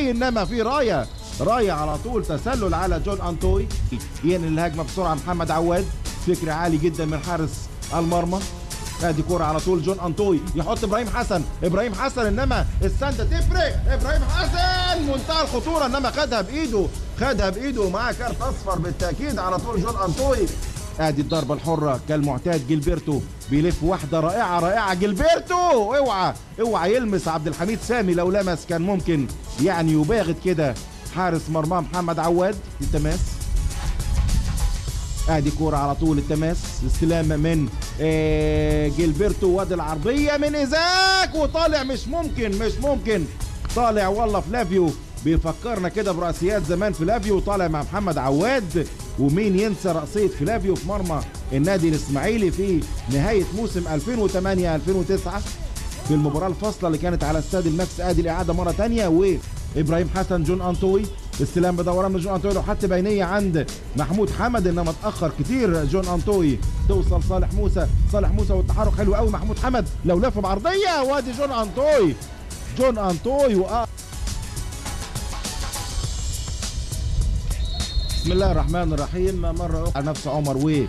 ازاي، انما في رايه على طول، تسلل على جون انطوي، ينقل الهجمه بسرعه محمد عواد، فكر عالي جدا من حارس المرمى. ادي كوره على طول جون انطوي يحط ابراهيم حسن، انما السنده تفرق، ابراهيم حسن منتهى الخطوره، انما خدها بايده ومعاه كارت اصفر بالتاكيد على طول جون انطوي. ادي الضربه الحره كالمعتاد، جilberto بيلف واحده رائعه جilberto، اوعى يلمس عبد الحميد سامي، لو لمس كان ممكن يعني يباغت كده حارس مرمى محمد عواد. التماس، ادي كوره على طول التماس، استلام من جilberto، وادي العرضيه من ايزاك وطالع، مش ممكن طالع والله. فلافيو بيفكرنا كده برأسيات زمان، فلافيو طالع مع محمد عواد، ومين ينسى رأسية فلافيو في مرمى النادي الإسماعيلي في نهاية موسم 2008-2009 في المباراة الفاصلة اللي كانت على استاد الماكس. ادي الإعادة مرة تانية، وإبراهيم حسن جون أنطوي، استلام بدوران من جون أنطوي، لو حتى بينية عند محمود حمد، انما اتأخر كتير جون أنطوي، توصل صالح موسى والتحرك حلو قوي محمود حمد، لو لف بعرضية، وادي جون أنطوي بسم الله الرحمن الرحيم. مرة أخرى على نفس عمر،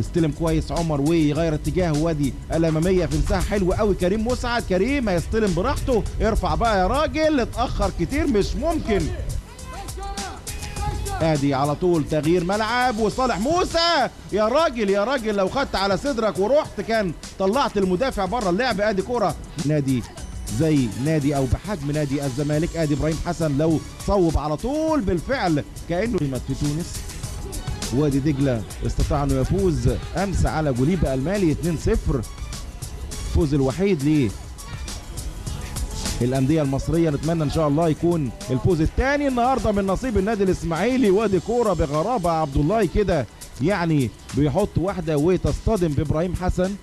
استلم كويس عمر ويغير اتجاهه، وادي الأمامية في مساحة حلوة قوي، كريم مسعد، كريم هيستلم براحته، ارفع بقى يا راجل، اتأخر كتير مش ممكن. ادي على طول تغيير ملعب، وصالح موسى، يا راجل لو خدت على صدرك ورحت كان طلعت المدافع بره اللعب. ادي كرة نادي زي نادي او بحجم نادي الزمالك، ادي ابراهيم حسن لو صوب على طول بالفعل كانه في تونس. وادي دجله استطاع انه يفوز امس على جوليبه المالي 2-0، فوز الوحيد للانديه المصريه، نتمنى ان شاء الله يكون الفوز الثاني النهارده من نصيب النادي الاسماعيلي. وادي كوره بغرابه عبد الله كده يعني بيحط واحده وتصطدم بابراهيم حسن.